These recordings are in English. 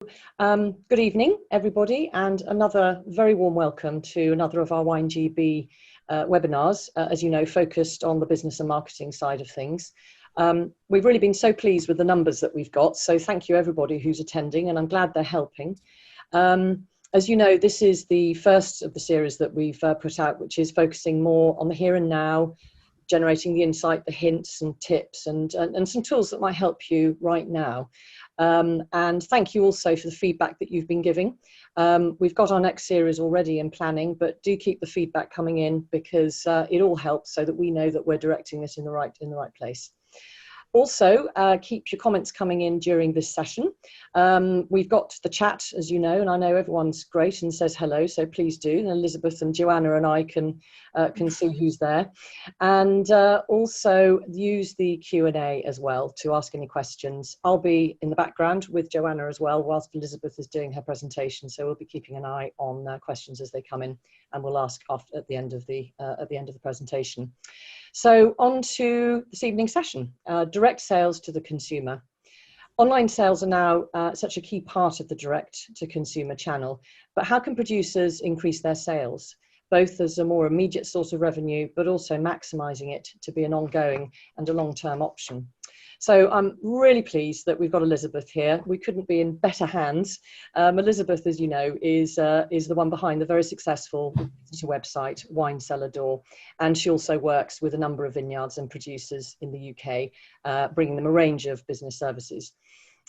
Good evening, everybody, and another very warm welcome to another of our WineGB webinars, as you know, focused on the business and marketing side of things. We've really been so pleased with the numbers that we've got, so thank you everybody who's attending, and I'm glad they're helping. As you know, this is the first of the series that we've put out, which is focusing more on the here and now, generating the insight, the hints and tips, and some tools that might help you right now. And thank you also for the feedback that you've been giving. We've got our next series already in planning, but do keep the feedback coming in because it all helps so that we know that we're directing it in the right place. Also, keep your comments coming in during this session. We've got the chat, as you know, and I know everyone's great and says hello, so please do. And Elizabeth and Joanna and I can see who's there. And also use the Q&A as well to ask any questions. I'll be in the background with Joanna as well, whilst Elizabeth is doing her presentation. So we'll be keeping an eye on questions as they come in, and we'll ask at the end of the presentation. So on to this evening's session, direct sales to the consumer. Online sales are now such a key part of the direct to consumer channel, but how can producers increase their sales, both as a more immediate source of revenue, but also maximising it to be an ongoing and a long-term option? So I'm really pleased that we've got Elizabeth here. We couldn't be in better hands. Elizabeth, as you know, is the one behind the very successful website, Wine Cellar Door. And she also works with a number of vineyards and producers in the UK, bringing them a range of business services.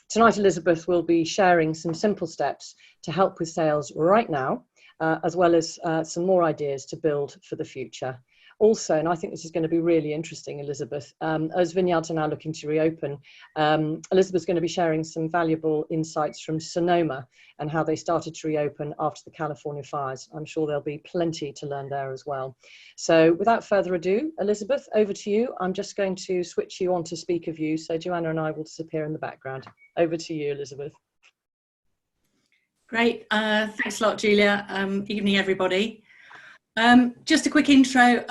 Tonight, Elizabeth will be sharing some simple steps to help with sales right now, as well as some more ideas to build for the future. Also, and I think this is going to be really interesting, Elizabeth, as vineyards are now looking to reopen, Elizabeth's going to be sharing some valuable insights from Sonoma and how they started to reopen after the California fires. I'm sure there'll be plenty to learn there as well. So without further ado, Elizabeth, over to you. I'm just going to switch you on to speaker view, so Joanna and I will disappear in the background. Over to you, Elizabeth. Great, thanks a lot, Julia. Evening, everybody. Just a quick intro.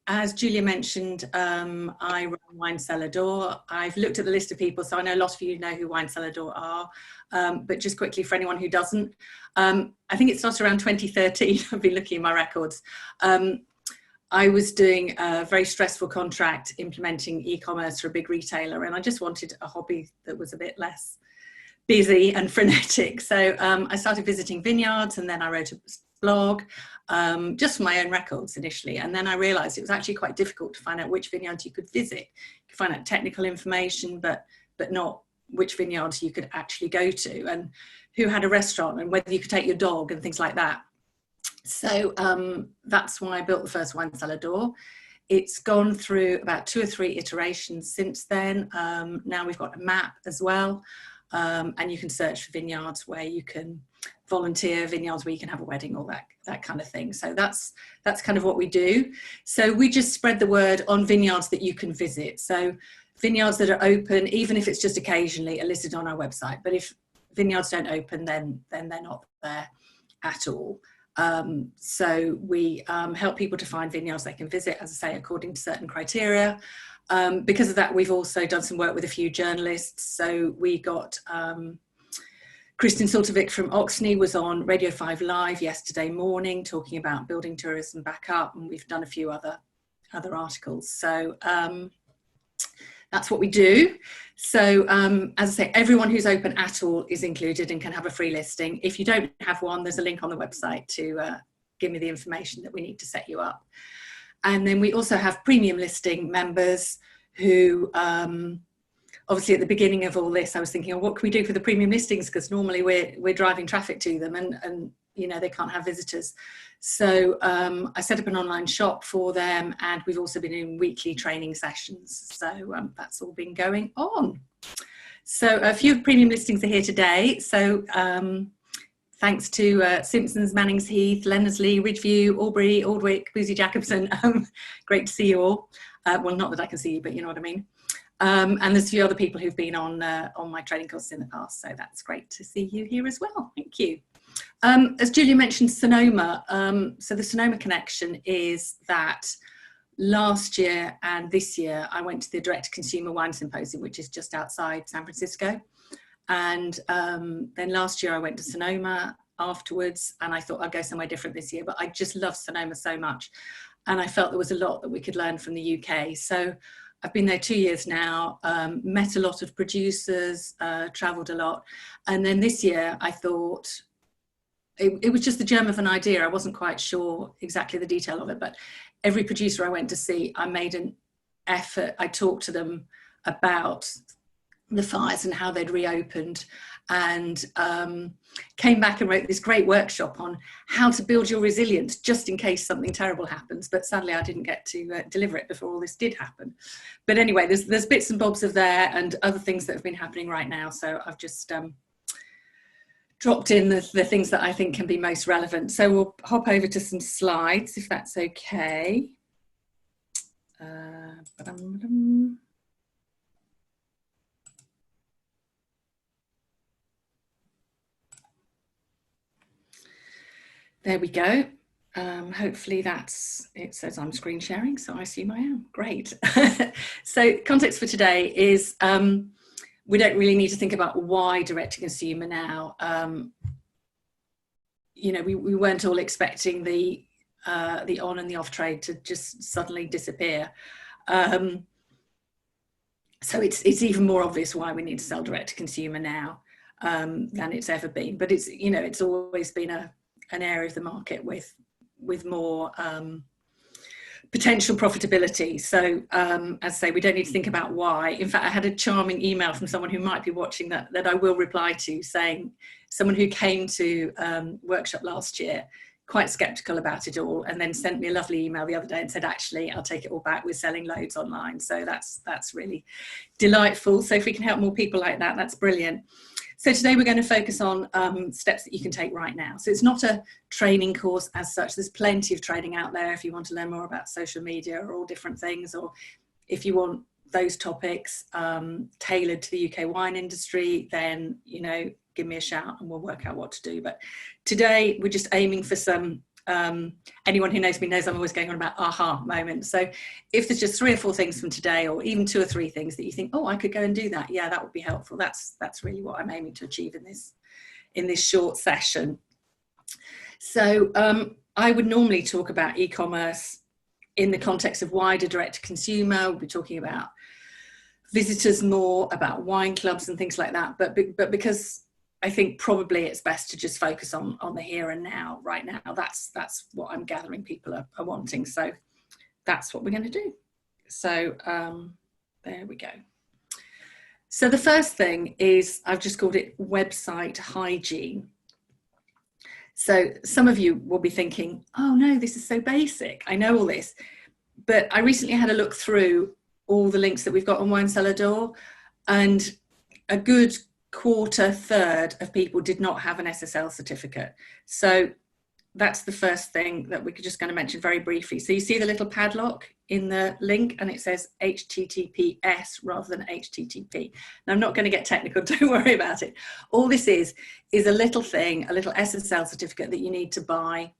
As Julia mentioned, I run Wine Cellar Door. I've looked at the list of people, so I know a lot of you know who Wine Cellar Door are, but just quickly for anyone who doesn't, I think it started around 2013. I've been looking at my records. I was doing a very stressful contract implementing e-commerce for a big retailer, and I just wanted a hobby that was a bit less busy and frenetic. So I started visiting vineyards, and then I wrote a blog just for my own records initially, and then I realized it was actually quite difficult to find out which vineyards you could visit. You could find out technical information, but not which vineyards you could actually go to, and who had a restaurant, and whether you could take your dog and things like that. So that's why I built the first Wine Cellar Door. It's gone through about 2 or 3 iterations since then. Now we've got a map as well, and you can search for vineyards where you can volunteer, vineyards where you can have a wedding, all that kind of thing. So that's kind of what we do. So we just spread the word on vineyards that you can visit. So vineyards that are open, even if it's just occasionally, are listed on our website. But if vineyards don't open, then they're not there at all. So we help people to find vineyards they can visit, as I say, according to certain criteria. Because of that, we've also done some work with a few journalists. So we got Kristin Sultovic from Oxney was on Radio 5 Live yesterday morning talking about building tourism back up, and we've done a few other articles. So that's what we do. So as I say, everyone who's open at all is included and can have a free listing. If you don't have one, there's a link on the website to give me the information that we need to set you up. And then we also have premium listing members who, obviously at the beginning of all this, I was thinking, oh, what can we do for the premium listings? Because normally we're driving traffic to them, and you know, they can't have visitors. So I set up an online shop for them, and we've also been in weekly training sessions. So that's all been going on. So a few premium listings are here today. So thanks to Simpsons, Mannings Heath, Lennersley, Ridgeview, Albury, Aldwick, Boozy Jacobson. Great to see you all. Well, not that I can see you, but you know what I mean. And there's a few other people who've been on my training courses in the past, so that's great to see you here as well. Thank you. As Julia mentioned, Sonoma. So the Sonoma connection is that last year and this year, I went to the Direct to Consumer Wine Symposium, which is just outside San Francisco. And then last year I went to Sonoma afterwards, and I thought I'd go somewhere different this year, but I just love Sonoma so much. And I felt there was a lot that we could learn from the UK. So I've been there 2 years now, met a lot of producers, traveled a lot. And then this year I thought, it was just the germ of an idea. I wasn't quite sure exactly the detail of it, but every producer I went to see, I made an effort. I talked to them about the fires and how they'd reopened, and came back and wrote this great workshop on how to build your resilience just in case something terrible happens. But sadly I didn't get to deliver it before all this did happen. But anyway, there's bits and bobs of there and other things that have been happening right now. So I've just dropped in the things that I think can be most relevant. So we'll hop over to some slides if that's okay. There we go. Hopefully it says I'm screen sharing, so I assume I am. Great. So context for today is we don't really need to think about why direct to consumer now. You know, we weren't all expecting the on and the off trade to just suddenly disappear. So it's even more obvious why we need to sell direct to consumer now than it's ever been. But it's, you know, it's always been an area of the market with more potential profitability. So as I say, we don't need to think about why. In fact, I had a charming email from someone who might be watching that I will reply to, saying someone who came to workshop last year, quite skeptical about it all, and then sent me a lovely email the other day and said, actually, I'll take it all back, we're selling loads online. So that's really delightful. So if we can help more people like that, that's brilliant. So today we're going to focus on steps that you can take right now. So it's not a training course as such. There's plenty of training out there if you want to learn more about social media or all different things, or if you want those topics tailored to the UK wine industry, then, you know, give me a shout and we'll work out what to do. But today we're just aiming for some, anyone who knows me knows I'm always going on about aha moments. So if there's just 3 or 4 things from today, or even 2 or 3 things that you think, oh, I could go and do that, yeah, that would be helpful. That's really what I'm aiming to achieve in this short session. So I would normally talk about e-commerce in the context of wider direct to consumer. We'll be talking about visitors more, about wine clubs and things like that. But because I think probably it's best to just focus on the here and now, right now. That's what I'm gathering people are wanting. So that's what we're going to do. So there we go. So the first thing is, I've just called it website hygiene. So some of you will be thinking, oh no, this is so basic. I know all this. But I recently had a look through all the links that we've got on Wine Cellar Door, and a good third of people did not have an SSL certificate. So that's the first thing that we're just going to mention very briefly. So you see the little padlock in the link, and it says HTTPS rather than HTTP. Now, I'm not going to get technical, don't worry about it. All this is a little thing, a little SSL certificate that you need to buy.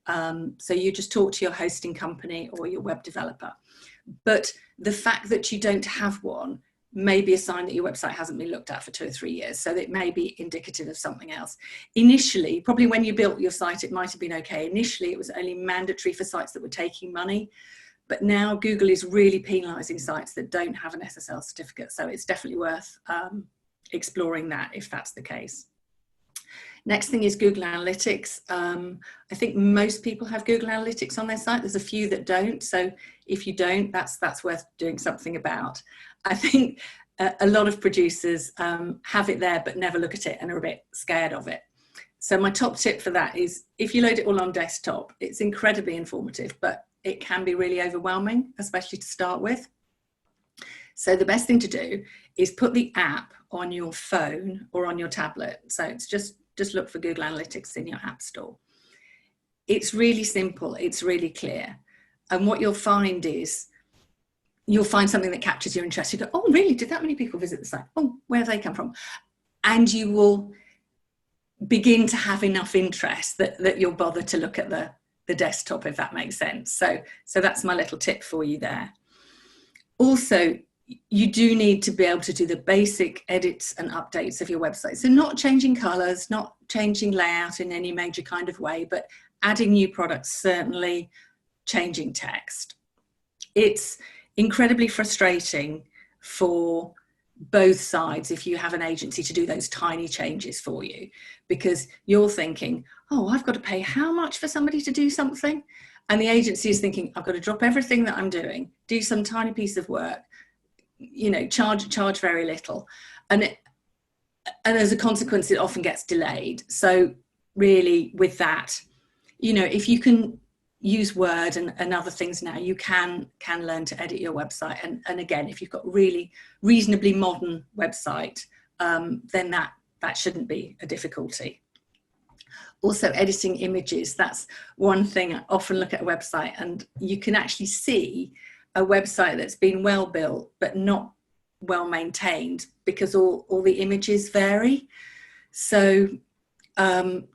So you just talk to your hosting company or your web developer. But the fact that you don't have one may be a sign that your website hasn't been looked at for 2 or 3 years. So it may be indicative of something else. Initially, probably when you built your site, it might have been okay. Initially, it was only mandatory for sites that were taking money. But now Google is really penalizing sites that don't have an SSL certificate. So it's definitely worth exploring that if that's the case. Next thing is Google Analytics. I think most people have Google Analytics on their site. There's a few that don't. So if you don't, that's worth doing something about. I think a lot of producers have it there but never look at it and are a bit scared of it. So my top tip for that is, if you load it all on desktop, it's incredibly informative, but it can be really overwhelming, especially to start with. So the best thing to do is put the app on your phone or on your tablet. So it's just look for Google Analytics in your app store. It's really simple, it's really clear. And what you'll find is, you'll find something that captures your interest. You go, oh really, did that many people visit the site? Oh, where have they come from? And you will begin to have enough interest that you'll bother to look at the desktop, if that makes sense. So that's my little tip for you there. Also, you do need to be able to do the basic edits and updates of your website. So not changing colors, not changing layout in any major kind of way, but adding new products, certainly changing text. It's incredibly frustrating for both sides if you have an agency to do those tiny changes for you, because you're thinking, oh, I've got to pay how much for somebody to do something? And the agency is thinking, I've got to drop everything that I'm doing, do some tiny piece of work, you know, charge very little. And as a consequence, it often gets delayed. So really with that, you know, if you can use Word and other things now, you can learn to edit your website. And again, if you've got really reasonably modern website, then that shouldn't be a difficulty. Also, editing images, that's one thing. I often look at a website and you can actually see a website that's been well built but not well maintained because all the images vary. So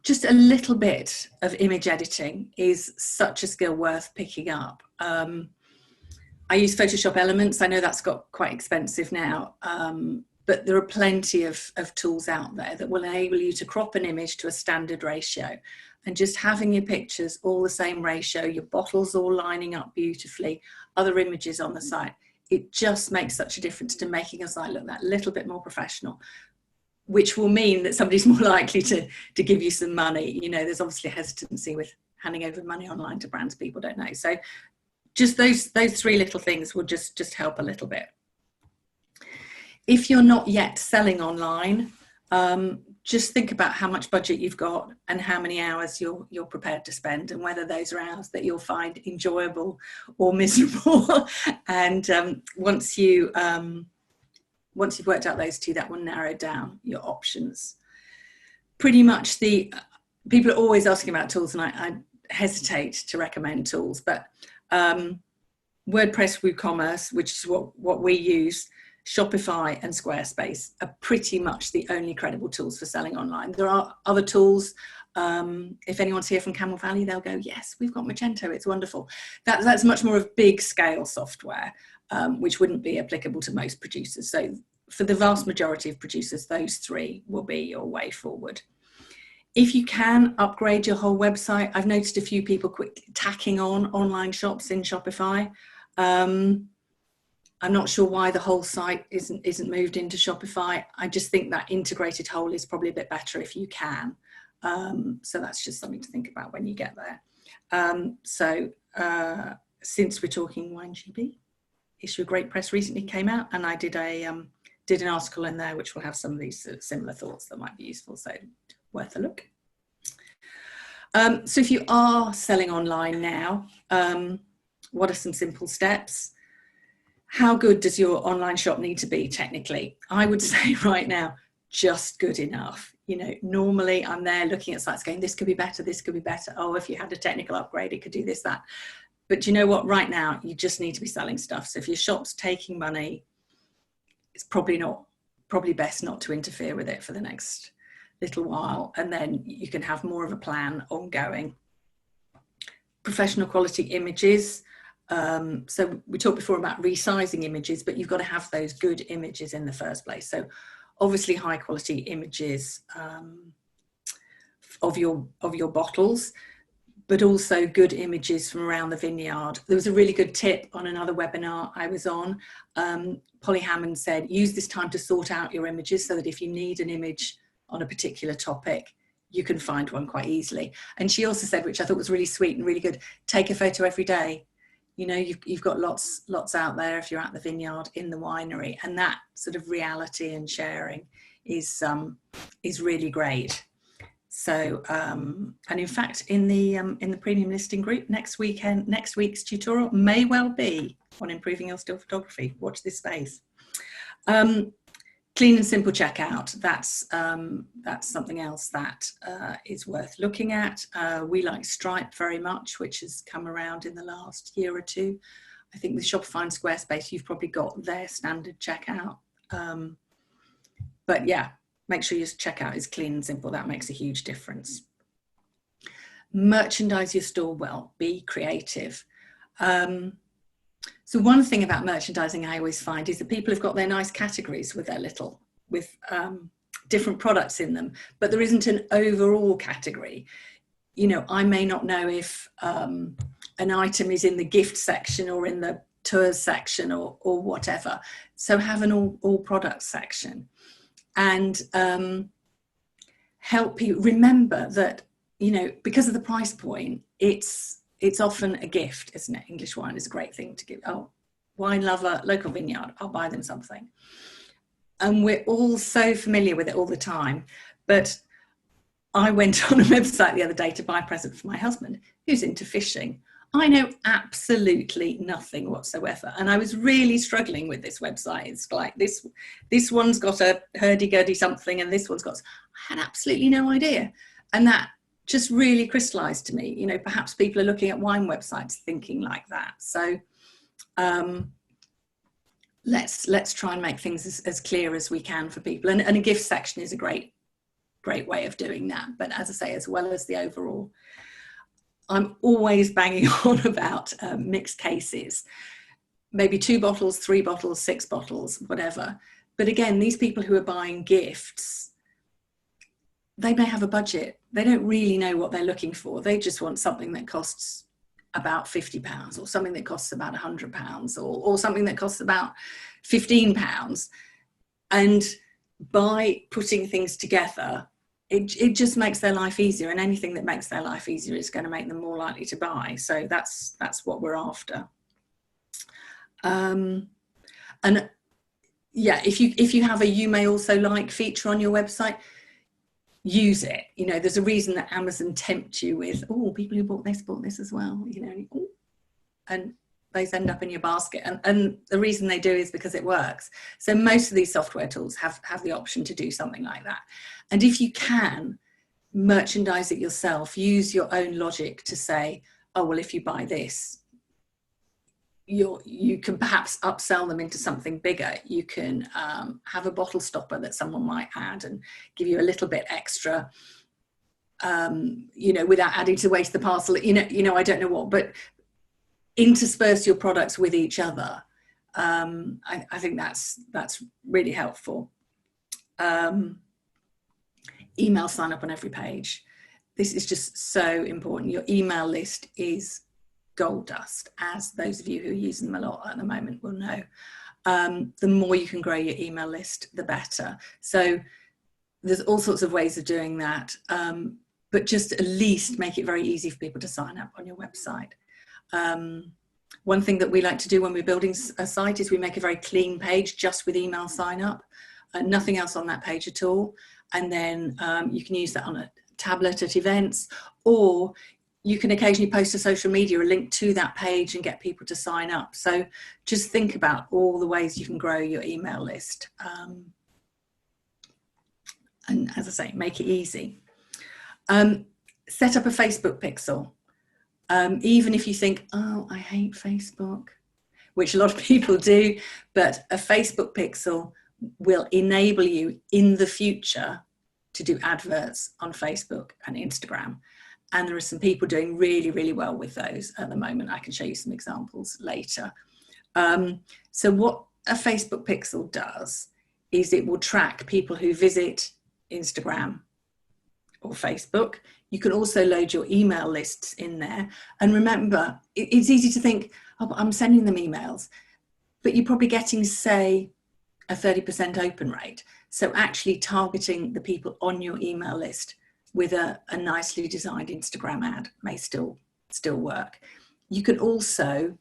just a little bit of image editing is such a skill worth picking up. I use Photoshop Elements. I know that's got quite expensive now, but there are plenty of tools out there that will enable you to crop an image to a standard ratio, and just having your pictures all the same ratio, your bottles all lining up beautifully, other images on the site, it just makes such a difference to making a site look that little bit more professional, which will mean that somebody's more likely to give you some money. You know, there's obviously a hesitancy with handing over money online to brands people don't know. So just those three little things will just help a little bit. If you're not yet selling online, just think about how much budget you've got and how many hours you're prepared to spend, and whether those are hours that you'll find enjoyable or miserable. And once you've worked out those two, that will narrow down your options. Pretty much people are always asking about tools, and I hesitate to recommend tools, but WordPress WooCommerce, which is what we use, Shopify and Squarespace are pretty much the only credible tools for selling online. There are other tools. If anyone's here from Camel Valley, they'll go, yes, we've got Magento, it's wonderful. That's much more of big scale software, which wouldn't be applicable to most producers. So for the vast majority of producers, those three will be your way forward. If you can upgrade your whole website, I've noticed a few people quickly tacking on online shops in Shopify. I'm not sure why the whole site isn't moved into Shopify. I just think that integrated whole is probably a bit better if you can. So that's just something to think about when you get there. Since we're talking WineGB, Issue of Great Press recently came out, and I did an article in there which will have some of these similar thoughts that might be useful, so worth a look. So if you are selling online now, what are some simple steps? How good does your online shop need to be technically? I would say right now, just good enough. You know, normally I'm there looking at sites going, this could be better, this could be better. Oh, if you had a technical upgrade, it could do this, that. But you know what, right now, you just need to be selling stuff. So if your shop's taking money, it's probably best not to interfere with it for the next little while. And then you can have more of a plan ongoing. Professional quality images. So we talked before about resizing images, but you've got to have those good images in the first place. So obviously high quality images of your bottles, but also good images from around the vineyard. There was a really good tip on another webinar I was on. Polly Hammond said, use this time to sort out your images so that if you need an image on a particular topic, you can find one quite easily. And she also said, which I thought was really sweet and really good, take a photo every day. You know, you've got lots out there if you're at the vineyard, in the winery, and that sort of reality and sharing is really great. So, and in fact, in the premium listing group next week's tutorial may well be on improving your still photography. Watch this space. Clean and simple checkout. That's something else that is worth looking at. We like Stripe very much, which has come around in the last year or two. I think with Shopify and Squarespace, you've probably got their standard checkout. But yeah, make sure your checkout is clean and simple. That makes a huge difference. Merchandise your store well. Be creative. So one thing about merchandising I always find is that people have got their nice categories with different products in them, but there isn't an overall category. You know, I may not know if an item is in the gift section or in the tours section or whatever. So have an all products section, and help you remember that, you know, because of the price point, it's often a gift, isn't it? English wine is a great thing to give. Oh, wine lover, local vineyard, I'll buy them something. And we're all so familiar with it all the time. But I went on a website the other day to buy a present for my husband, who's into fishing. I know absolutely nothing whatsoever. And I was really struggling with this website. It's like this one's got a hurdy-gurdy something, and this one's got, I had absolutely no idea. And that just really crystallized to me, you know, perhaps people are looking at wine websites thinking like that. So let's try and make things as clear as we can for people. And a gift section is a great way of doing that. But as I say, as well as the overall, I'm always banging on about mixed cases, maybe 2 bottles, 3 bottles, 6 bottles, whatever. But again, these people who are buying gifts, they may have a budget. They don't really know what they're looking for. They just want something that costs about £50, or something that costs about £100, or something that costs about £15. And by putting things together, it just makes their life easier, and anything that makes their life easier is going to make them more likely to buy. So that's what we're after. And yeah, if you have a "you may also like" feature on your website, use it. You know, there's a reason that Amazon tempt you with, oh, people who bought this as well, you know, and those end up in your basket. And the reason they do is because it works. So most of these software tools have the option to do something like that. And if you can merchandise it yourself, use your own logic to say, oh, well, if you buy this, you can perhaps upsell them into something bigger. You can have a bottle stopper that someone might add and give you a little bit extra, you know, without adding to the weight of the parcel. You know, I don't know what, but intersperse your products with each other. I think that's really helpful. Email sign up on every page. This is just so important. Your email list is gold dust, as those of you who are using them a lot at the moment will know. The more you can grow your email list, the better. So there's all sorts of ways of doing that, but just at least make it very easy for people to sign up on your website. One thing that we like to do when we're building a site is we make a very clean page just with email sign up, nothing else on that page at all. And then you can use that on a tablet at events, or you can occasionally post to social media a link to that page and get people to sign up. So just think about all the ways you can grow your email list. And as I say, make it easy. Set up a Facebook pixel. Even if you think, oh, I hate Facebook, which a lot of people do, but a Facebook pixel will enable you in the future to do adverts on Facebook and Instagram. And there are some people doing really, really well with those at the moment. I can show you some examples later. So what a Facebook pixel does is it will track people who visit Instagram or Facebook. You can also load your email lists in there. And remember, it's easy to think, oh, but I'm sending them emails, but you're probably getting, say, a 30% open rate. So actually targeting the people on your email list with a nicely designed Instagram ad may still work. You can also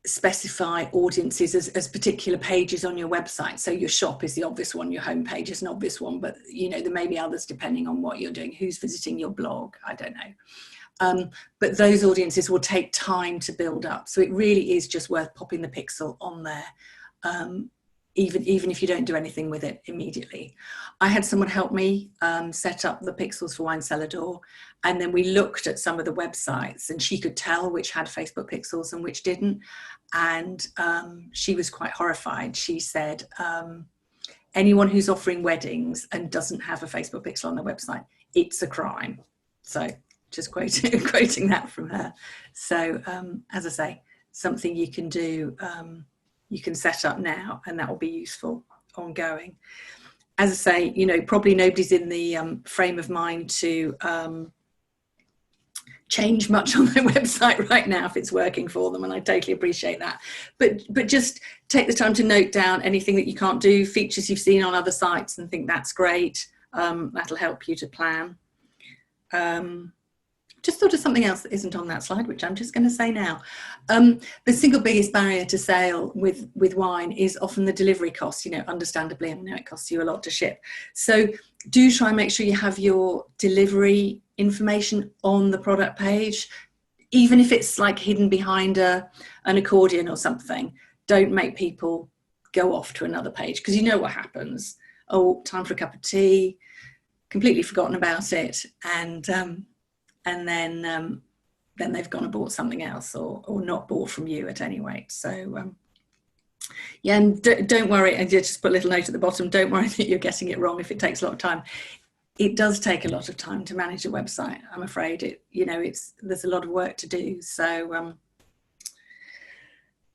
specify audiences as particular pages on your website. So your shop is the obvious one, your homepage is an obvious one, but you know, there may be others depending on what you're doing, who's visiting your blog, I don't know. But those audiences will take time to build up. So it really is just worth popping the pixel on there, even if you don't do anything with it immediately. I had someone help me set up the pixels for Wine Cellar Door, and then we looked at some of the websites and she could tell which had Facebook pixels and which didn't. And she was quite horrified. She said, anyone who's offering weddings and doesn't have a Facebook pixel on their website, it's a crime. So just quoting that from her. So as I say, something you can do, you can set up now, and that will be useful ongoing. As I say, you know, probably nobody's in the frame of mind to change much on their website right now if it's working for them, and I totally appreciate that. But just take the time to note down anything that you can't do, features you've seen on other sites and think that's great. That'll help you to plan. Just thought of something else that isn't on that slide, which I'm just going to say now. The single biggest barrier to sale with wine is often the delivery costs. You know, understandably, I know it costs you a lot to ship. So do try and make sure you have your delivery information on the product page, even if it's like hidden behind an accordion or something. Don't make people go off to another page, because you know what happens. Oh, time for a cup of tea, completely forgotten about it, and then they've gone and bought something else, or not bought from you at any rate. So yeah, and don't worry, and just put a little note at the bottom, don't worry that you're getting it wrong if it takes a lot of time. It does take a lot of time to manage a website, I'm afraid. There's a lot of work to do. So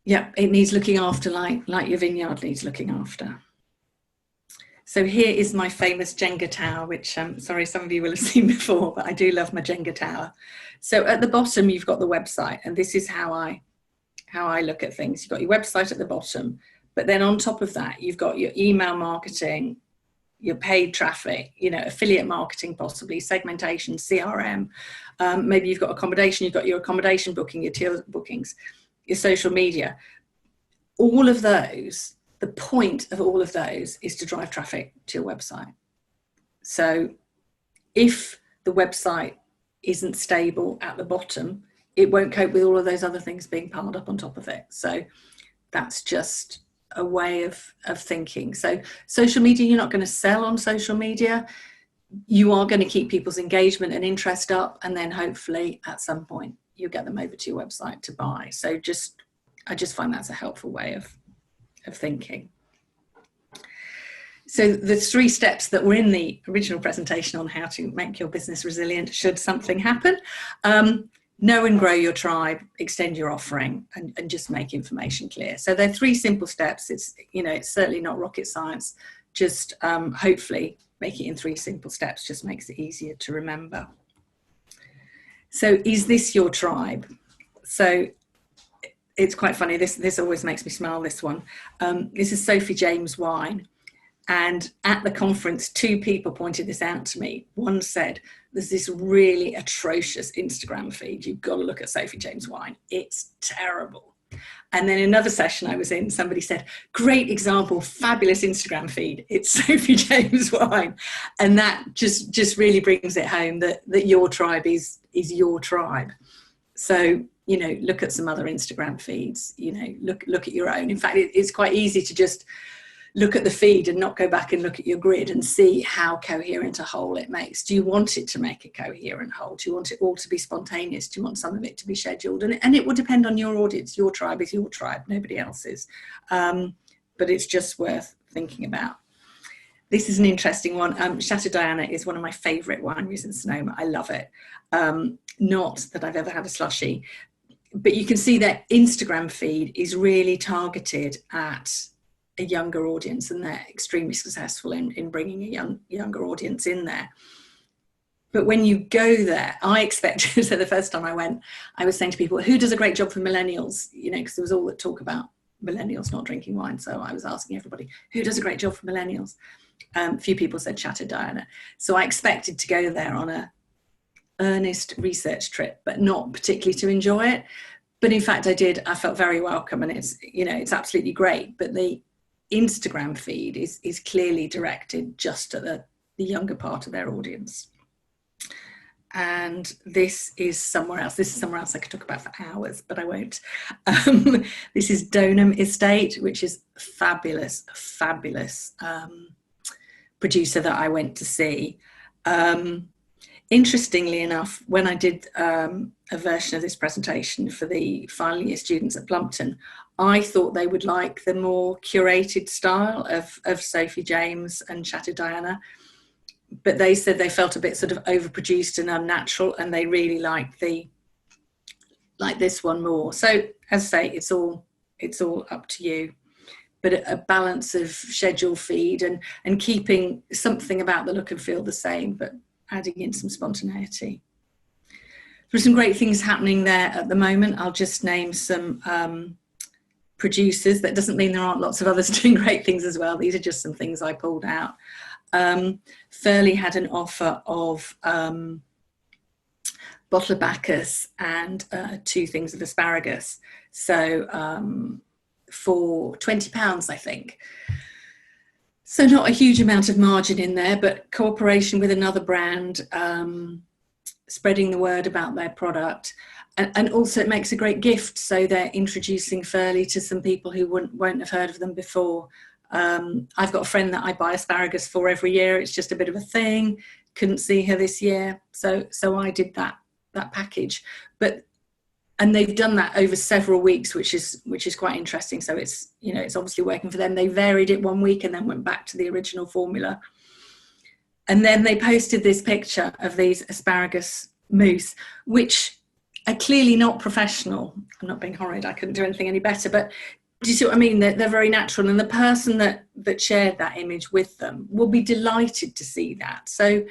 yeah, it needs looking after, like your vineyard needs looking after. So here is my famous Jenga tower, which sorry, some of you will have seen before, but I do love my Jenga tower. So at the bottom, you've got the website, and this is how I look at things. You've got your website at the bottom, but then on top of that, you've got your email marketing, your paid traffic, you know, affiliate marketing, possibly segmentation, CRM. Maybe you've got accommodation, you've got your accommodation booking, your tour bookings, your social media. All of those, the point of all of those is to drive traffic to your website. So if the website isn't stable at the bottom, it won't cope with all of those other things being piled up on top of it. So that's just a way of thinking. So social media, you're not going to sell on social media. You are going to keep people's engagement and interest up, and then hopefully at some point you'll get them over to your website to buy. So I just find that's a helpful way of thinking. So the 3 steps that were in the original presentation on how to make your business resilient should something happen. Know and grow your tribe, extend your offering, and just make information clear. So they're 3 simple steps. It's certainly not rocket science. Just hopefully make it in 3 simple steps just makes it easier to remember. So is this your tribe? So it's quite funny. This always makes me smile, this one. This is Sophie James Wine. And at the conference, 2 people pointed this out to me. One said, there's this really atrocious Instagram feed. You've got to look at Sophie James Wine. It's terrible. And then another session I was in, somebody said, great example, fabulous Instagram feed. It's Sophie James Wine. And that just really brings it home that your tribe is your tribe. So, you know, look at some other Instagram feeds, you know, look at your own. In fact, it's quite easy to just look at the feed and not go back and look at your grid and see how coherent a whole it makes. Do you want it to make a coherent whole? Do you want it all to be spontaneous? Do you want some of it to be scheduled? And it will depend on your audience. Your tribe is your tribe, nobody else's. But it's just worth thinking about. This is an interesting one. Chateau Diana is one of my favourite wineries in Sonoma. I love it. Not that I've ever had a slushy, but you can see that Instagram feed is really targeted at a younger audience, and they're extremely successful in bringing a younger audience in there. But when you go there, I expected, so the first time I went, I was saying to people, who does a great job for millennials? You know, because there was all that talk about millennials not drinking wine. So I was asking everybody, who does a great job for millennials? A few people said Chateau Diana. So I expected to go there on a earnest research trip, but not particularly to enjoy it. But in fact, I did. I felt very welcome, and it's absolutely great. But the Instagram feed is clearly directed just at the younger part of their audience. And this is somewhere else. This is somewhere else I could talk about for hours, but I won't. This is Donham Estate, which is fabulous producer that I went to see. Interestingly enough, when I did a version of this presentation for the final year students at Plumpton, I thought they would like the more curated style of Sophie James and Chateau Diana. but they said they felt a bit sort of overproduced and unnatural, and they really liked this one more. So as I say, it's all up to you, but a balance of schedule feed and keeping something about the look and feel the same, but adding in some spontaneity. There are some great things happening there at the moment. I'll just name some producers. That doesn't mean there aren't lots of others doing great things as well. These are just some things I pulled out. Furley had an offer of bottle of Bacchus and 2 things of asparagus. So for £20, I think. So not a huge amount of margin in there, but cooperation with another brand, spreading the word about their product. And also it makes a great gift. So they're introducing Furley to some people who won't have heard of them before. I've got a friend that I buy asparagus for every year. It's just a bit of a thing. Couldn't see her this year. So I did that package. And they've done that over several weeks, which is quite interesting. So it's obviously working for them. They varied it one week and then went back to the original formula. And then they posted this picture of these asparagus mousse, which are clearly not professional. I'm not being horrid. I couldn't do anything any better. But do you see what I mean? They're very natural. And the person that shared that image with them will be delighted to see that. So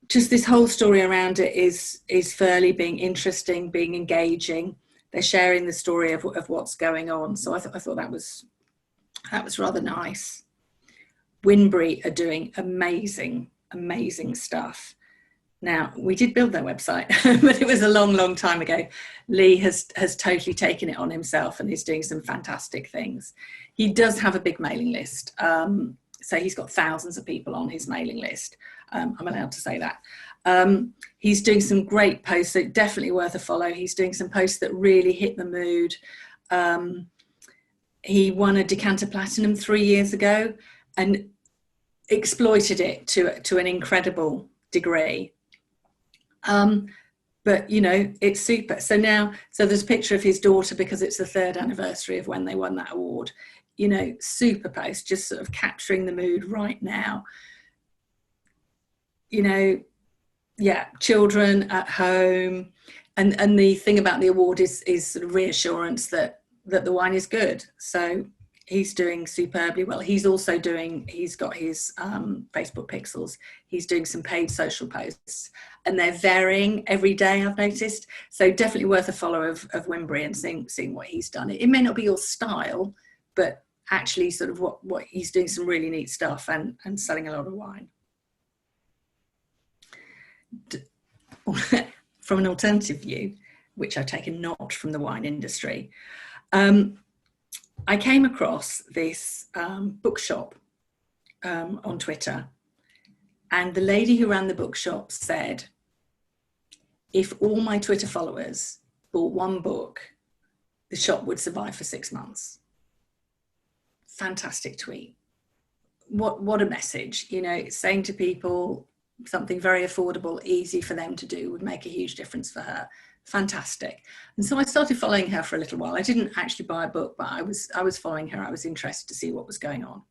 just this whole story around it is Furley being interesting, being engaging. They're sharing the story of what's going on. So I thought that was rather nice. Winbury are doing amazing stuff. Now, we did build their website, but it was a long time ago. Lee has totally taken it on himself and is doing some fantastic things. He does have a big mailing list. So he's got thousands of people on his mailing list. I'm allowed to say that. He's doing some great posts, so definitely worth a follow. He's doing some posts that really hit the mood. He won a Decanter Platinum 3 years ago and exploited it to an incredible degree. But it's super. So there's a picture of his daughter because it's the 3rd anniversary of when they won that award. Super post, just sort of capturing the mood right now. Children at home, and the thing about the award is sort of reassurance that the wine is good. So he's doing superbly well. He's got his Facebook pixels. He's doing some paid social posts, and they're varying every day, I've noticed. So definitely worth a follow of Winbury and seeing what he's done. It may not be your style, but actually sort of what he's doing, some really neat stuff and selling a lot of wine. From an alternative view, which I've taken not from the wine industry, I came across this bookshop on Twitter, and the lady who ran the bookshop said, if all my Twitter followers bought one book, the shop would survive for 6 months. Fantastic tweet. What a message. It's saying to people something very affordable, easy for them to do would make a huge difference for her. Fantastic. And so I started following her for a little while. I didn't actually buy a book, but I was following her. I was interested to see what was going on.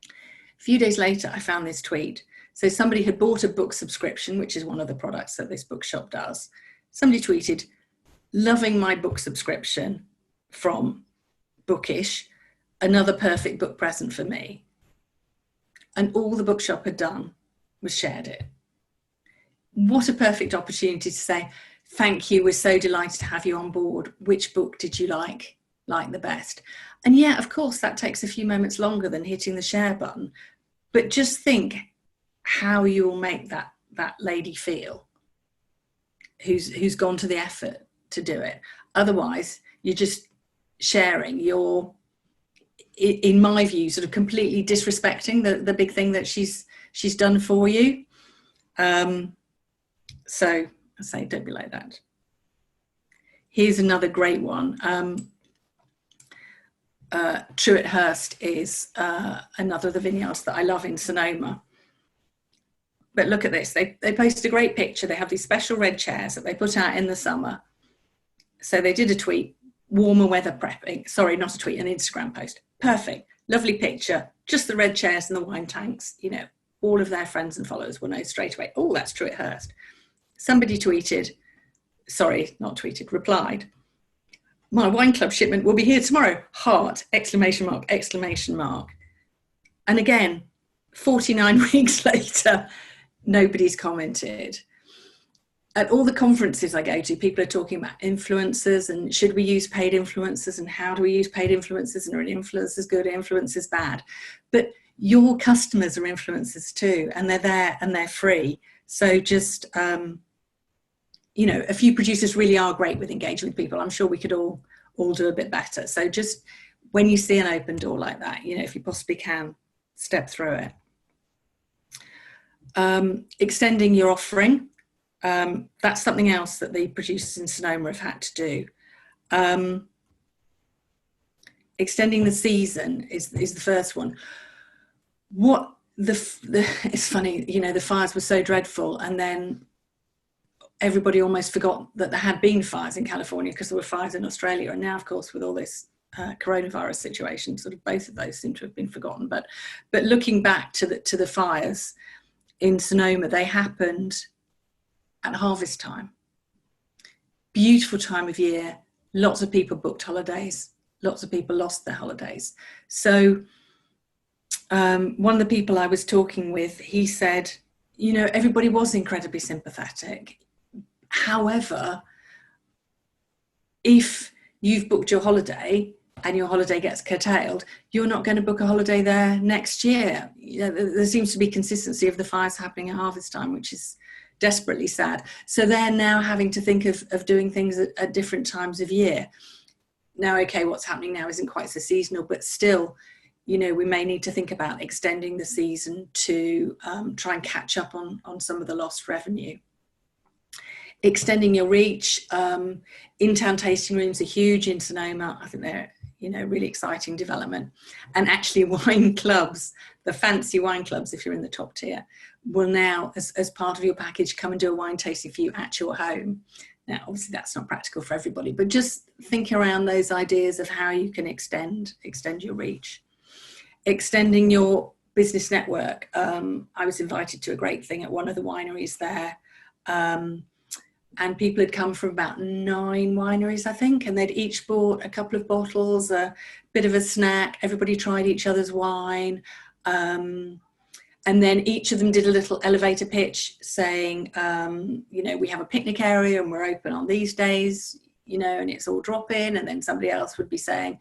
A few days later, I found this tweet. So somebody had bought a book subscription, which is one of the products that this bookshop does. Somebody tweeted, loving my book subscription from Bookish, another perfect book present for me. And all the bookshop had done was shared it. What a perfect opportunity to say, thank you, we're so delighted to have you on board. Which book did you like the best? And yeah, of course, that takes a few moments longer than hitting the share button. But just think how you will make that lady feel who's gone to the effort to do it. Otherwise, you're just sharing your, in my view, sort of completely disrespecting the big thing that she's done for you. So I say, don't be like that. Here's another great one. Truett Hurst is another of the vineyards that I love in Sonoma. But look at this, they posted a great picture. They have these special red chairs that they put out in the summer. So they did a tweet, warmer weather prepping. Sorry, not a tweet, an Instagram post. Perfect, lovely picture. Just the red chairs and the wine tanks, all of their friends and followers will know straight away, oh, that's true at Hurst. Somebody replied, my wine club shipment will be here tomorrow, heart, exclamation mark, exclamation mark. And again, 49 weeks later, nobody's commented. At all the conferences I go to, people are talking about influencers and should we use paid influencers and how do we use paid influencers and are influencers good, influencers bad? But your customers are influencers too, and they're there and they're free. So just, you know, a few producers really are great with engaging with people. I'm sure we could all do a bit better. So just when you see an open door like that, you know, if you possibly can, step through it. Extending your offering. That's something else that the producers in Sonoma have had to do. Extending the season is the first one. It's funny, you know, the fires were so dreadful, and then everybody almost forgot that there had been fires in California because there were fires in Australia, and now, of course, with all this coronavirus situation, sort of both of those seem to have been forgotten. But looking back to the fires in Sonoma, they happened at harvest time. Beautiful time of year. Lots of people booked holidays. Lots of people lost their holidays. So one of the people I was talking with, he said, you know, everybody was incredibly sympathetic. However, if you've booked your holiday and your holiday gets curtailed, you're not going to book a holiday there next year. You know, there seems to be consistency of the fires happening at harvest time, which is desperately sad. So they're now having to think of doing things at different times of year. Now, okay, what's happening now isn't quite so seasonal, but still, you know, we may need to think about extending the season to try and catch up on some of the lost revenue. Extending your reach. In-town tasting rooms are huge in Sonoma. I think they're, you know, really exciting development. And actually wine clubs, the fancy wine clubs, if you're in the top tier, will now, as part of your package, come and do a wine tasting for you at your home. Now, obviously that's not practical for everybody, but just think around those ideas of how you can extend your reach. Extending your business network. I was invited to a great thing at one of the wineries there. And people had come from about 9 wineries, I think, and they'd each bought a couple of bottles, a bit of a snack. Everybody tried each other's wine. And then each of them did a little elevator pitch saying, you know, we have a picnic area and we're open on these days, you know, and it's all drop in. And then somebody else would be saying,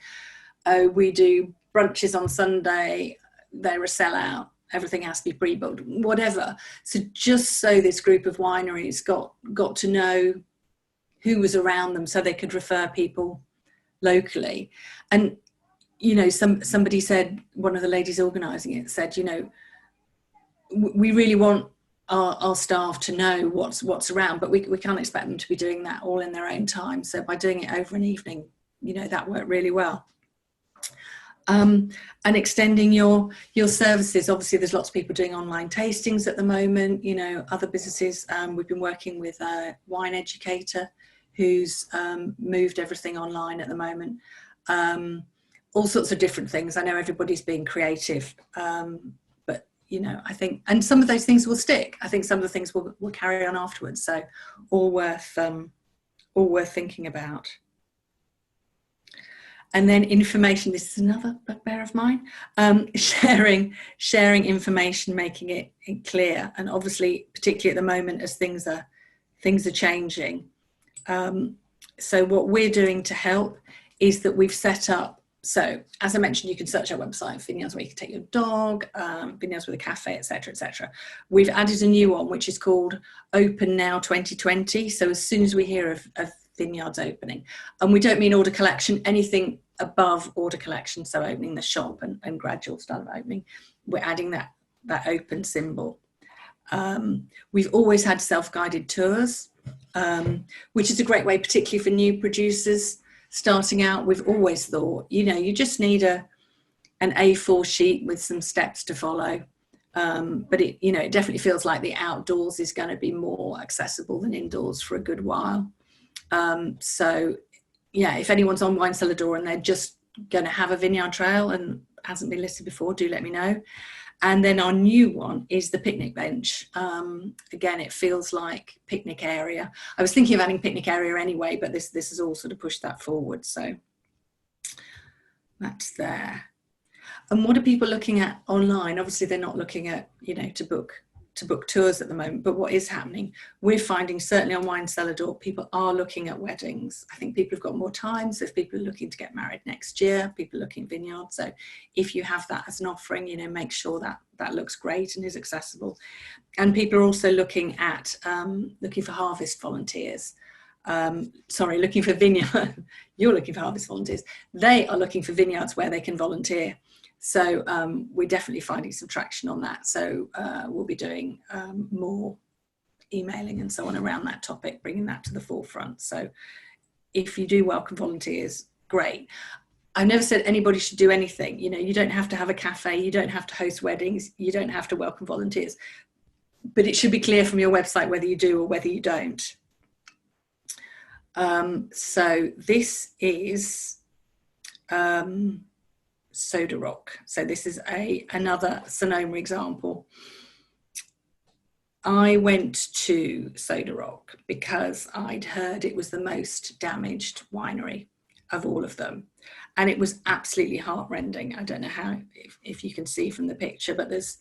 oh, we do brunches on Sunday, they're a sellout. Everything has to be pre-booked, whatever. So just so this group of wineries got to know who was around them so they could refer people locally. And, you know, somebody said, one of the ladies organising it said, you know, we really want our staff to know what's around, but we can't expect them to be doing that all in their own time. So by doing it over an evening, you know, that worked really well. And extending your services. Obviously, there's lots of people doing online tastings at the moment. You know, other businesses. We've been working with a wine educator who's moved everything online at the moment. All sorts of different things. I know everybody's being creative, but you know, I think, and some of those things will stick. I think some of the things will carry on afterwards. So, all worth thinking about. And then information, this is another bugbear of mine, sharing information, making it clear. And obviously, particularly at the moment as things are changing. So what we're doing to help is that we've set up, so as I mentioned, you can search our website, Vineyards where you can take your dog, Vineyards with a cafe, etc., etc. We've added a new one, which is called Open Now 2020. So as soon as we hear of Vineyards opening, and we don't mean order collection, anything above order collection, so opening the shop and gradual style of opening, we're adding that open symbol. We've always had self-guided tours, which is a great way, particularly for new producers starting out. We've always thought, you know, you just need an A4 sheet with some steps to follow. But it, you know, it definitely feels like the outdoors is going to be more accessible than indoors for a good while. So yeah, if anyone's on Wine Cellar Door and they're just going to have a vineyard trail and hasn't been listed before, do let me know. And then our new one is the picnic bench. Again, it feels like picnic area. I was thinking of adding picnic area anyway, but this has all sort of pushed that forward. So that's there. And what are people looking at online? Obviously, they're not looking at, you know, to book tours at the moment, but what is happening, we're finding certainly on Wine Cellar Door, people are looking at weddings. I think people have got more time. So if people are looking to get married next year, people are looking at vineyards. So if you have that as an offering, you know, make sure that that looks great and is accessible. And people are also looking at looking for harvest volunteers. Looking for vineyard. You're looking for harvest volunteers. They are looking for vineyards where they can volunteer. So we're definitely finding some traction on that. So we'll be doing more emailing and so on around that topic, bringing that to the forefront. So if you do welcome volunteers, great. I've never said anybody should do anything. You know, you don't have to have a cafe, you don't have to host weddings, you don't have to welcome volunteers. But it should be clear from your website whether you do or whether you don't. So this is Soda Rock. So this is another Sonoma example. I went to Soda Rock because I'd heard it was the most damaged winery of all of them. And it was absolutely heartrending. I don't know how, if you can see from the picture, but there's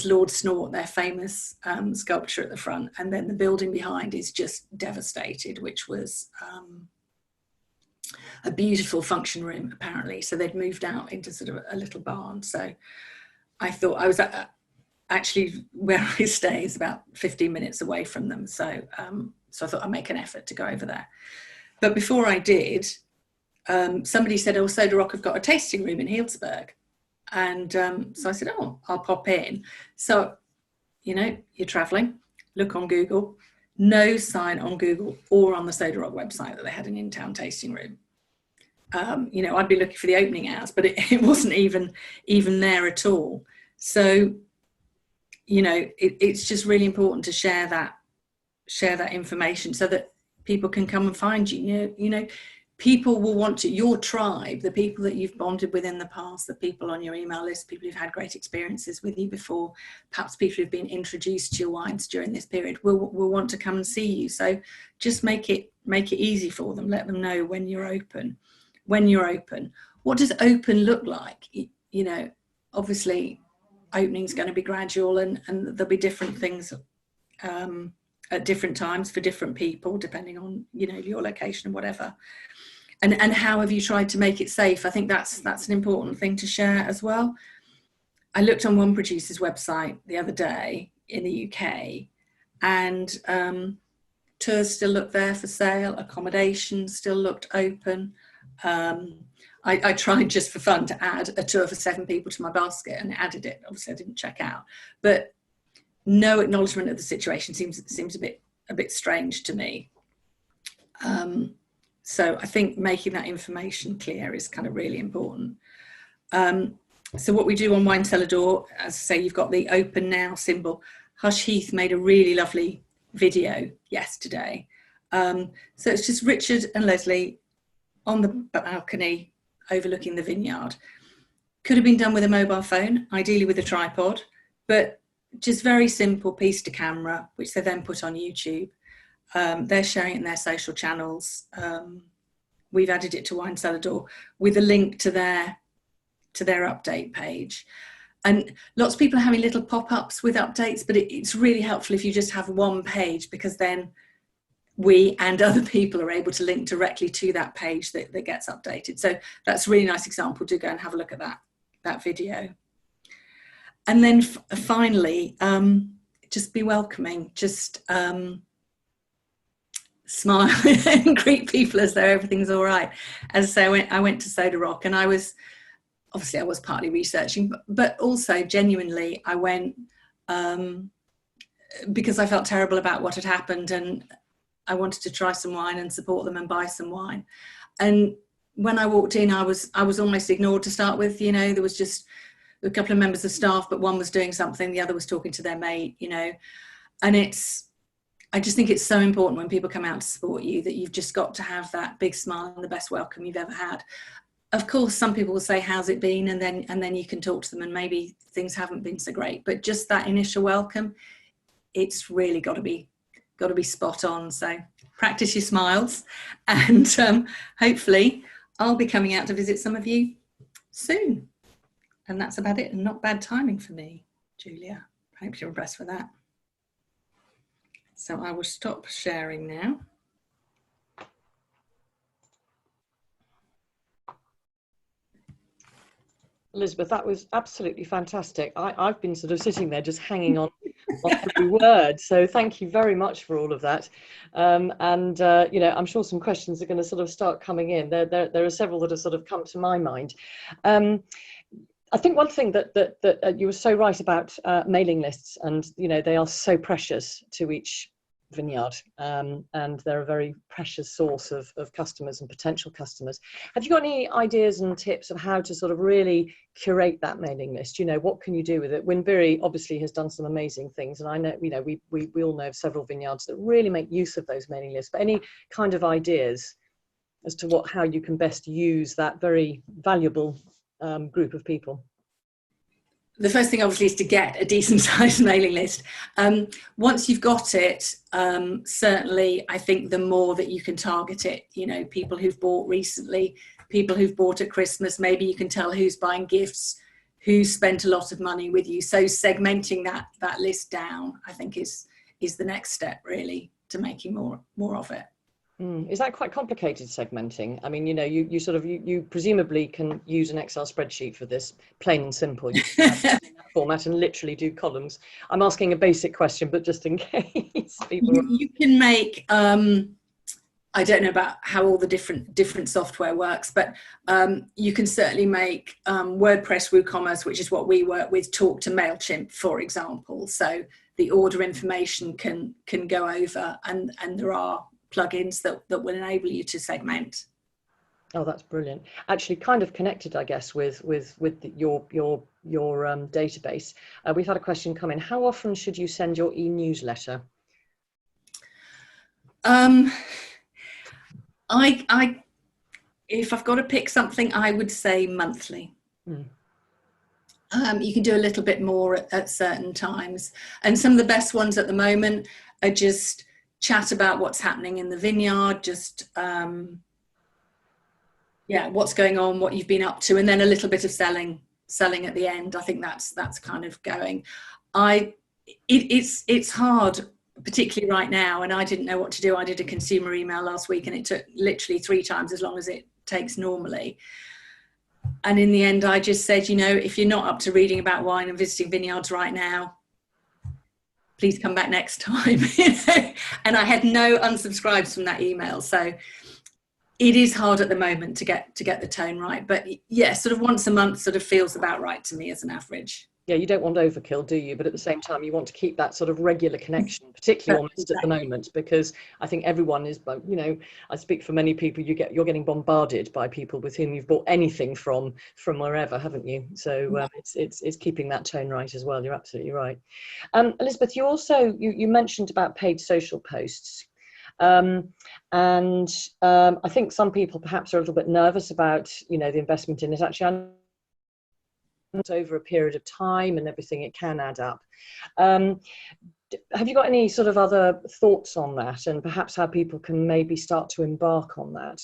Lord Snort, their famous sculpture at the front. And then the building behind is just devastated, which was a beautiful function room, apparently. So they'd moved out into sort of a little barn. So I thought I was actually where I stay is about 15 minutes away from them. So I thought I'd make an effort to go over there. But before I did, somebody said, oh, Soda Rock have got a tasting room in Healdsburg. And so I said, oh, I'll pop in. So, you know, you're traveling, look on Google, no sign on Google or on the Soda Rock website that they had an in-town tasting room. You know, I'd be looking for the opening hours, but it wasn't even there at all. So, you know, it's just really important to share that information so that people can come and find you. You know, people will want to, your tribe, the people that you've bonded with in the past, the people on your email list, people who've had great experiences with you before, perhaps people who've been introduced to your wines during this period will want to come and see you. So just make it easy for them. Let them know when you're open. What does open look like? You know, obviously opening is going to be gradual and there'll be different things at different times for different people, depending on, you know, your location and whatever. And how have you tried to make it safe? I think that's an important thing to share as well. I looked on one producer's website the other day in the UK, and tours still looked there for sale, accommodation still looked open. I tried just for fun to add a tour for 7 people to my basket and added it. Obviously I didn't check out, but no acknowledgement of the situation seems a bit strange to me. So I think making that information clear is kind of really important. So what we do on Wine Cellar Door, as I say, you've got the open now symbol. Hush Heath made a really lovely video yesterday. So it's just Richard and Leslie on the balcony overlooking the vineyard. Could have been done with a mobile phone, ideally with a tripod, but just very simple piece to camera, which they then put on YouTube. They're sharing it in their social channels. We've added it to Wine Cellar Door with a link to their update page. And lots of people are having little pop-ups with updates, but it's really helpful if you just have one page, because then we and other people are able to link directly to that page that gets updated. So that's a really nice example. Do go and have a look at that video. And then finally, just be welcoming, just smile and greet people as though everything's all right. As I say, I went to Soda Rock, and I was partly researching, but also genuinely I went because I felt terrible about what had happened, and I wanted to try some wine and support them and buy some wine. And when I walked in, I was almost ignored to start with. You know, there was just a couple of members of staff, but one was doing something, the other was talking to their mate, you know. And I just think it's so important when people come out to support you that you've just got to have that big smile and the best welcome you've ever had. of course, some people will say, how's it been? And then you can talk to them, and maybe things haven't been so great. But just that initial welcome, it's really got to be spot on. So practice your smiles, and hopefully I'll be coming out to visit some of you soon. And that's about it, and not bad timing for me, Julia. I hope you're impressed with that. So I will stop sharing now. Elizabeth, that was absolutely fantastic. I've been sort of sitting there just hanging on every word. So thank you very much for all of that. You know, I'm sure some questions are going to sort of start coming in. There are several that have sort of come to my mind. I think one thing that you were so right about mailing lists, and you know, they are so precious to each vineyard, and they're a very precious source of customers and potential customers. Have you got any ideas and tips of how to sort of really curate that mailing list? You know, what can you do with it? Winbury obviously has done some amazing things, and I know, you know, we all know of several vineyards that really make use of those mailing lists. But any kind of ideas as to how you can best use that very valuable group of people? The first thing obviously is to get a decent sized mailing list. Once you've got it, certainly I think the more that you can target it, you know, people who've bought recently, people who've bought at Christmas, maybe you can tell who's buying gifts, who's spent a lot of money with you. So segmenting that list down, I think is the next step really to making more of it. Is that quite complicated, segmenting? I mean, you know, you presumably can use an Excel spreadsheet for this, plain and simple. You can format and literally do columns. I'm asking a basic question, but just in case people. You can make. I don't know about how all the different software works, but you can certainly make WordPress WooCommerce, which is what we work with, talk to MailChimp, for example. So the order information can go over, and there are plugins that will enable you to segment. Oh, that's brilliant. Actually, kind of connected, I guess, with your database. We've had a question come in. How often should you send your e-newsletter? If I've got to pick something, I would say monthly. You can do a little bit more at certain times, and some of the best ones at the moment are just chat about what's happening in the vineyard, just what's going on, what you've been up to, and then a little bit of selling at the end. I think that's kind of going. It's hard, particularly right now, and I didn't know what to do. I did a consumer email last week, and it took literally 3 times as long as it takes normally. And in the end, I just said, you know, if you're not up to reading about wine and visiting vineyards right now, please come back next time. And I had no unsubscribes from that email. So it is hard at the moment to get the tone right. But yeah, sort of once a month sort of feels about right to me as an average. Yeah, you don't want overkill, do you? But at the same time, you want to keep that sort of regular connection, particularly almost at the moment, because I think everyone is, you know, I speak for many people, you're getting bombarded by people with whom you've bought anything from wherever, haven't you? So it's keeping that tone right as well. You're absolutely right. Elizabeth, you also, you mentioned about paid social posts. I think some people perhaps are a little bit nervous about, you know, the investment in it. Actually, over a period of time and everything, it can add up. Have you got any sort of other thoughts on that, and perhaps how people can maybe start to embark on that?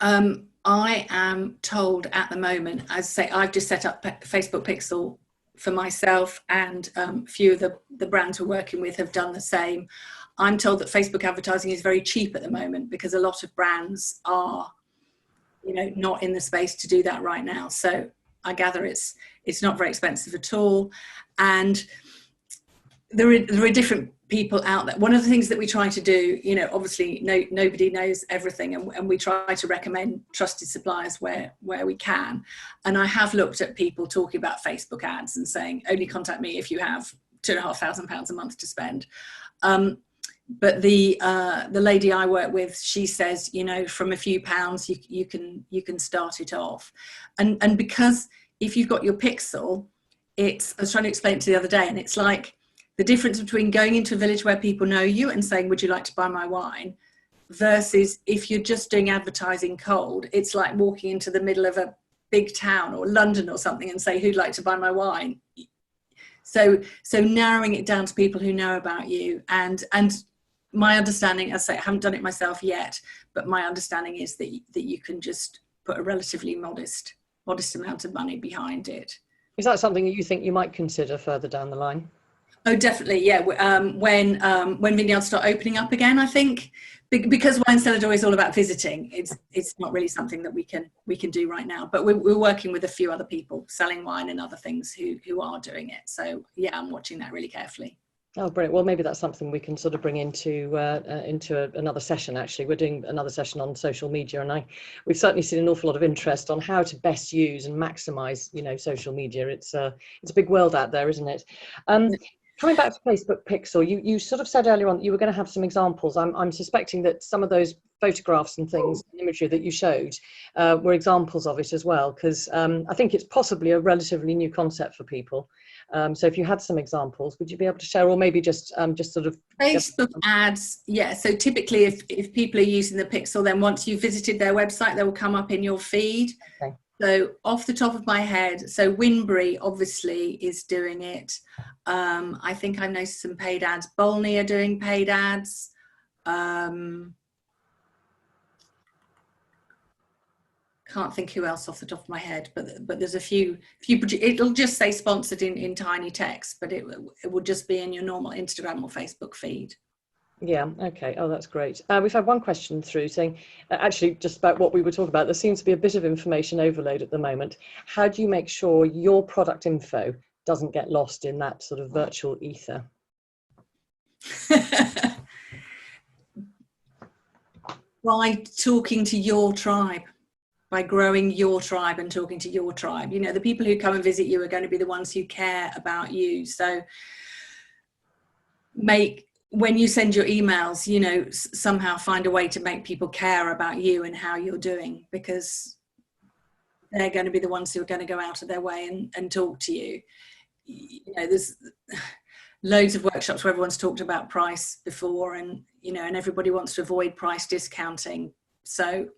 I am told at the moment, as I say, I've just set up Facebook Pixel for myself, and a few of the brands we're working with have done the same. I'm told that Facebook advertising is very cheap at the moment because a lot of brands are, you know, not in the space to do that right now. So I gather it's not very expensive at all, and there are different people out there. One of the things that we try to do, you know, obviously nobody knows everything, and we try to recommend trusted suppliers where we can. And I have looked at people talking about Facebook ads and saying only contact me if you have £2,500 a month to spend. But the lady I work with, she says, you know, from a few pounds you can start it off, and because if you've got your Pixel, I was trying to explain it to the other day, and it's like the difference between going into a village where people know you and saying, would you like to buy my wine, versus if you're just doing advertising cold, it's like walking into the middle of a big town or London or something and say, who'd like to buy my wine? So narrowing it down to people who know about you, and my understanding, as I say, I haven't done it myself yet, but my understanding is that you can just put a relatively modest amount of money behind it. Is that something you think you might consider further down the line? Oh, definitely, yeah. When vineyards start opening up again, I think, because Wine Cellar Door is all about visiting, it's not really something that we can do right now. But we're working with a few other people selling wine and other things who are doing it. So yeah, I'm watching that really carefully. Oh, brilliant. Well, maybe that's something we can sort of bring into another session. Actually, we're doing another session on social media, and we've certainly seen an awful lot of interest on how to best use and maximise, social media. It's a big world out there, isn't it? Coming back to Facebook Pixel, you sort of said earlier on that you were going to have some examples. I'm suspecting that some of those photographs and things, imagery that you showed, were examples of it as well, because I think it's possibly a relatively new concept for people. So if you had some examples, would you be able to share, or maybe just sort of Facebook ads? Yeah. So typically, if people are using the Pixel, then once you've visited their website, they will come up in your feed. Okay. So off the top of my head, so Winbury obviously is doing it. I think I've noticed some paid ads. Bolney are doing paid ads. Can't think who else off the top of my head, but there's a few. It'll just say sponsored in tiny text, but it will just be in your normal Instagram or Facebook feed. Yeah, okay. Oh, that's great. We've had one question through saying, actually, just about what we were talking about, there seems to be a bit of information overload at the moment. How do you make sure your product info doesn't get lost in that sort of virtual ether? By talking to your tribe, by growing your tribe and talking to your tribe. The people who come and visit you are going to be the ones who care about you. So when you send your emails, somehow find a way to make people care about you and how you're doing, because they're going to be the ones who are going to go out of their way and talk to you. There's loads of workshops where everyone's talked about price before, and everybody wants to avoid price discounting. So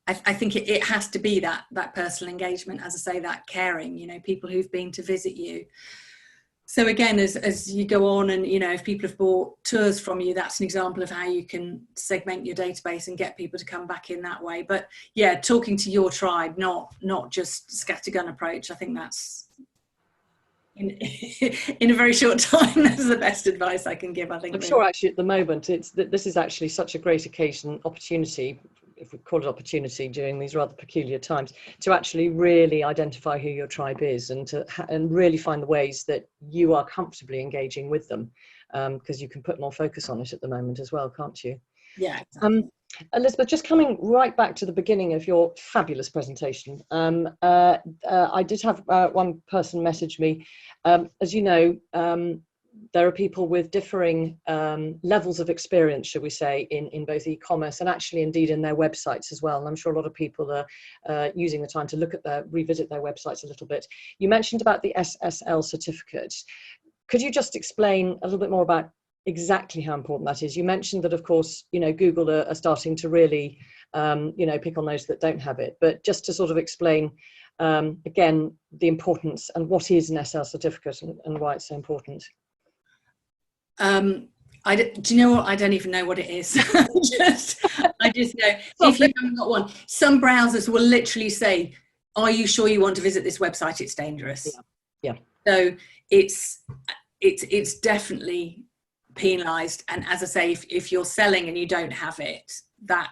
I think it has to be that personal engagement, as I say, that caring, people who've been to visit you. So again, as you go on and, if people have bought tours from you, that's an example of how you can segment your database and get people to come back in that way. But yeah, talking to your tribe, not just scattergun approach. I think that's in a very short time, that's the best advice I can give, I think. I'm sure actually at the moment, this is actually such a great opportunity, if we call it opportunity during these rather peculiar times, to actually really identify who your tribe is and really find the ways that you are comfortably engaging with them, because you can put more focus on it at the moment as well, can't you? Yeah. Exactly. Elizabeth, just coming right back to the beginning of your fabulous presentation, I did have one person message me. As you know, there are people with differing levels of experience, should we say, in both e-commerce and actually indeed in their websites as well. And I'm sure a lot of people are using the time to revisit their websites a little bit. You mentioned about the SSL certificate. Could you just explain a little bit more about exactly how important that is? You mentioned that, of course, Google are starting to really, pick on those that don't have it. But just to sort of explain, again, the importance and what is an SSL certificate and why it's so important. Do you know what? I don't even know what it is. I just know if you haven't got one, some browsers will literally say, "Are you sure you want to visit this website? It's dangerous." Yeah. So it's definitely penalised. And as I say, if you're selling and you don't have it, I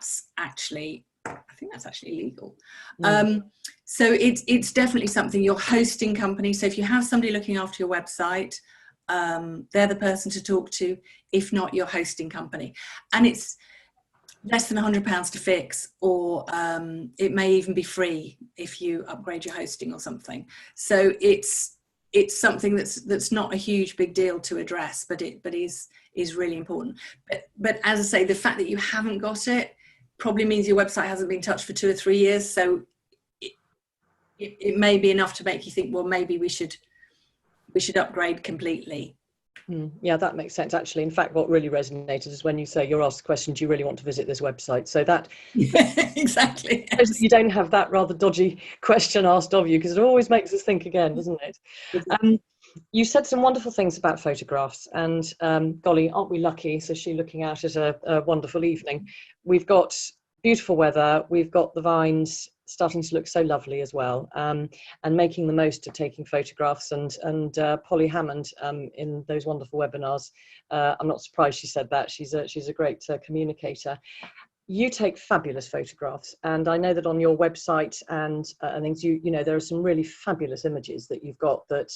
think that's actually illegal. So it's definitely something. Your hosting company. So if you have somebody looking after your website, they're the person to talk to, if not your hosting company. And it's less than £100 to fix, or it may even be free if you upgrade your hosting or something. So it's something that's not a huge big deal to address, but is really important. But as I say, the fact that you haven't got it probably means your website hasn't been touched for 2 or 3 years. So it may be enough to make you think, well, maybe we should upgrade completely. Yeah, that makes sense. Actually, in fact, what really resonated is when you say you're asked the question, do you really want to visit this website? So that exactly. Yes. you don't have that rather dodgy question asked of you, because it always makes us think again, doesn't it? You said some wonderful things about photographs, and golly, aren't we lucky? So she looking out at a wonderful evening. We've got beautiful weather. We've got the vines starting to look so lovely as well, and making the most of taking photographs. And Polly Hammond in those wonderful webinars. I'm not surprised she said that. She's a great communicator. You take fabulous photographs, and I know that on your website and things, you know, there are some really fabulous images that you've got that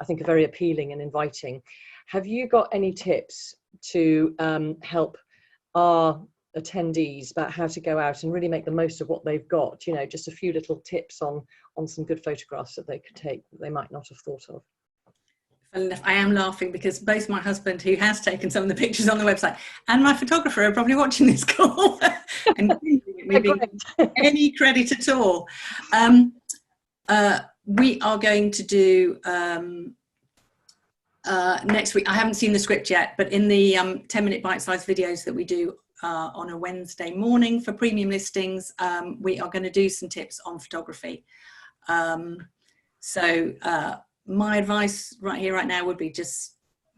I think are very appealing and inviting. Have you got any tips to help our attendees about how to go out and really make the most of what they've got? You know, just a few little tips on some good photographs that they could take that they might not have thought of. Enough, I am laughing because both my husband, who has taken some of the pictures on the website, and my photographer are probably watching this call and any credit at all. We are going to do next week. I haven't seen the script yet, but in the 10-minute bite-sized videos that we do on a Wednesday morning for premium listings, we are going to do some tips on photography. My advice right here, right now would be just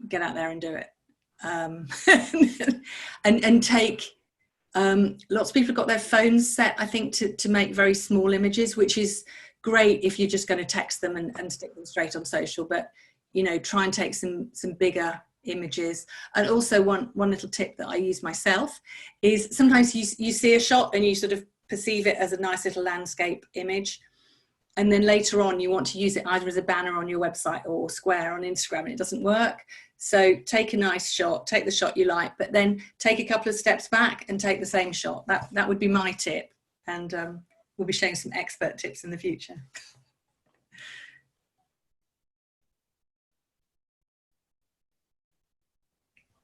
get out there and do it. And take, lots of people have got their phones set, I think, to make very small images, which is great if you're just going to text them and stick them straight on social. But, you know, try and take some bigger images. And also one little tip that I use myself is sometimes you see a shot and you sort of perceive it as a nice little landscape image. And then later on, you want to use it either as a banner on your website or square on Instagram, and it doesn't work. So take a nice shot, take the shot you like, but then take a couple of steps back and take the same shot. That would be my tip. And we'll be sharing some expert tips in the future.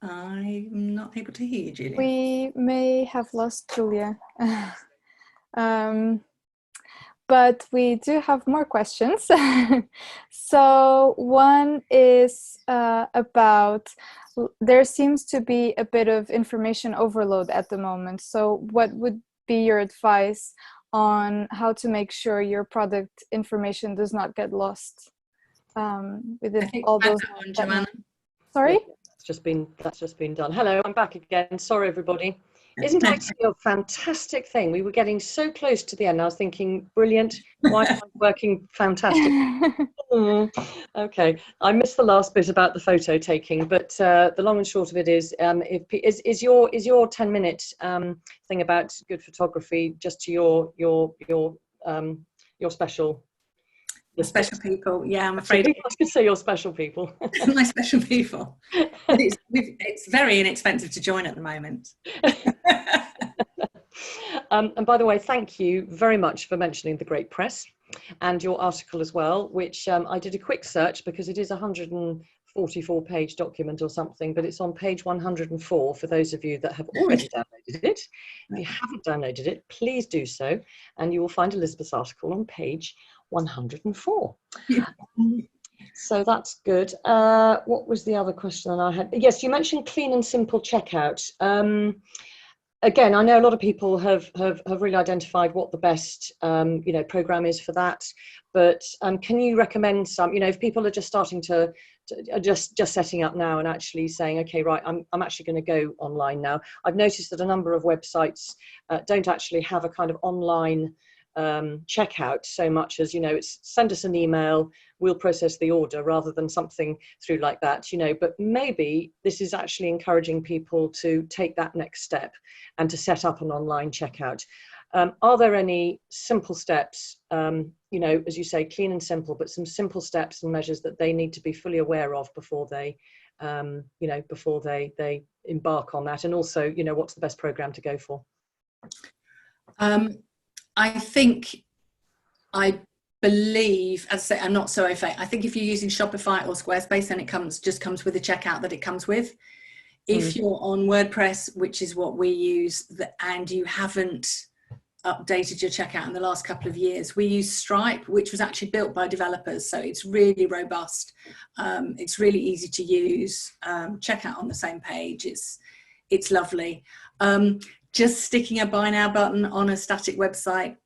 I'm not able to hear you, Julia. We may have lost Julia. But we do have more questions. So one is about, there seems to be a bit of information overload at the moment. So what would be your advice on how to make sure your product information does not get lost within all those? Sorry? That's just been done. Hello, I'm back again. Sorry, everybody. Isn't IT a fantastic thing? We were getting so close to the end. I was thinking, brilliant. Why am I working fantastic? Okay, I missed the last bit about the photo taking, but the long and short of it is, is your 10-minute thing about good photography just to your special? The special people, yeah, I'm afraid. I was going to say your special people. My special people. It's very inexpensive to join at the moment. And by the way, thank you very much for mentioning the Great Press and your article as well, which I did a quick search because it is a 144-page document or something, but it's on page 104 for those of you that have already downloaded it. If you haven't downloaded it, please do so, and you will find Elizabeth's article on page 104. So that's good. What was the other question that I had? Yes, you mentioned clean and simple checkout. Again, I know a lot of people have really identified what the best program is for that. But can you recommend some? If people are just starting to just setting up now and actually saying, okay, right, I'm actually going to go online now. I've noticed that a number of websites don't actually have a kind of online checkout so much as, it's send us an email, we'll process the order, rather than something through like that, but maybe this is actually encouraging people to take that next step and to set up an online checkout. Are there any simple steps, as you say, clean and simple, but some simple steps and measures that they need to be fully aware of before they embark on that? And also, what's the best program to go for? I believe, as I say, I'm not so au fait. I think if you're using Shopify or Squarespace, then it just comes with the checkout that it comes with. If you're on WordPress, which is what we use, and you haven't updated your checkout in the last couple of years. We use Stripe, which was actually built by developers, so it's really robust. It's really easy to use. Checkout on the same page. It's lovely. Just sticking a buy now button on a static website,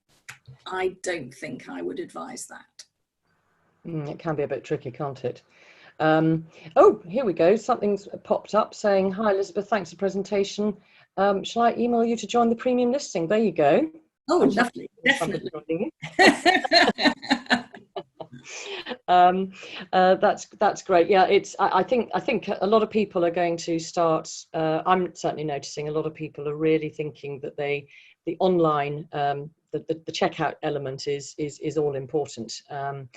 I don't think I would advise that. It can be a bit tricky, can't it? Oh, here we go. Something's popped up saying, "Hi Elizabeth, thanks for the presentation. Shall I email you to join the premium listing?" There you go. Oh, lovely, definitely. That's great. Yeah, I think a lot of people are going to start. I'm certainly noticing a lot of people are really thinking that the online the checkout element is all important, and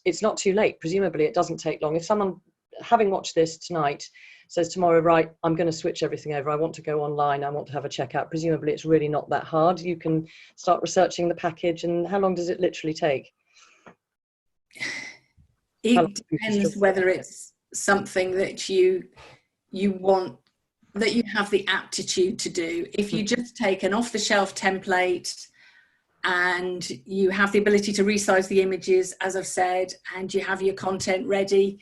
it's not too late. Presumably, it doesn't take long. If someone, having watched this tonight, says tomorrow, right, I'm going to switch everything over, I want to go online, I want to have a checkout, presumably it's really not that hard. You can start researching the package. And how long does it literally take? It depends whether it's something that you want, that you have the aptitude to do. If you just take an off-the-shelf template and you have the ability to resize the images, as I've said, and you have your content ready,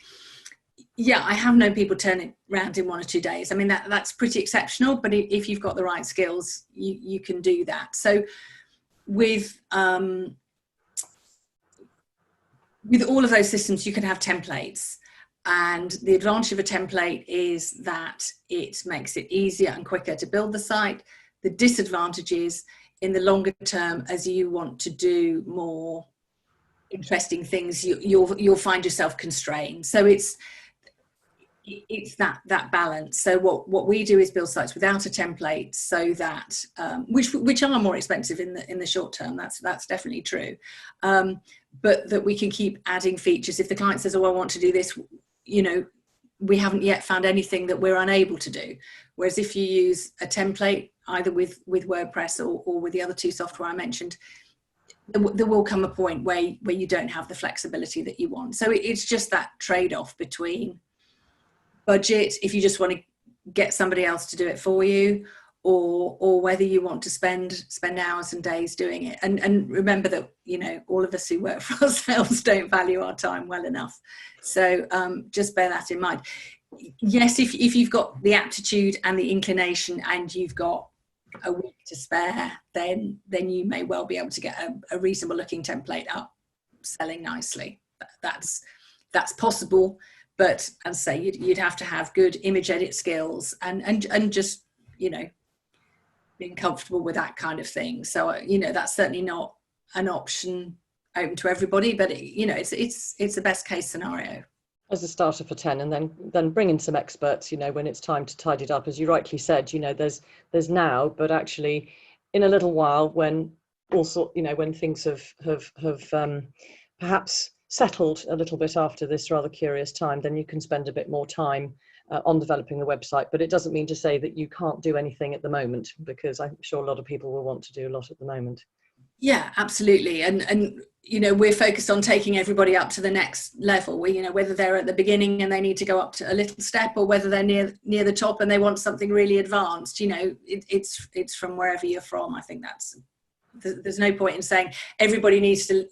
yeah, I have known people turn it around in 1 or 2 days. I mean, that's pretty exceptional, but if you've got the right skills, you can do that. So with all of those systems, you can have templates. And the advantage of a template is that it makes it easier and quicker to build the site. The disadvantage is, in the longer term, as you want to do more interesting things, you'll find yourself constrained. So it's that balance. So what we do is build sites without a template, so that which are more expensive in the short term. That's definitely true, but that we can keep adding features. If the client says, "Oh, I want to do this," we haven't yet found anything that we're unable to do. Whereas if you use a template, either with WordPress or with the other two software I mentioned, there will come a point where you don't have the flexibility that you want. So it's just that trade-off between budget, if you just want to get somebody else to do it for you, or whether you want to spend hours and days doing it. And remember that, all of us who work for ourselves don't value our time well enough. So just bear that in mind. Yes, if you've got the aptitude and the inclination and you've got a week to spare, then you may well be able to get a reasonable looking template up selling nicely. That's possible. But as I say, you'd have to have good image edit skills and just, being comfortable with that kind of thing. So, that's certainly not an option open to everybody, but it's the best case scenario. As a starter for 10, and then bring in some experts, when it's time to tidy it up. As you rightly said, there's now, but actually in a little while, when also, when things have perhaps settled a little bit after this rather curious time, then you can spend a bit more time on developing the website. But it doesn't mean to say that you can't do anything at the moment, because I'm sure a lot of people will want to do a lot at the moment. Yeah, absolutely. And we're focused on taking everybody up to the next level. Whether they're at the beginning and they need to go up to a little step, or whether they're near the top and they want something really advanced, it's from wherever you're from. I think there's no point in saying everybody needs to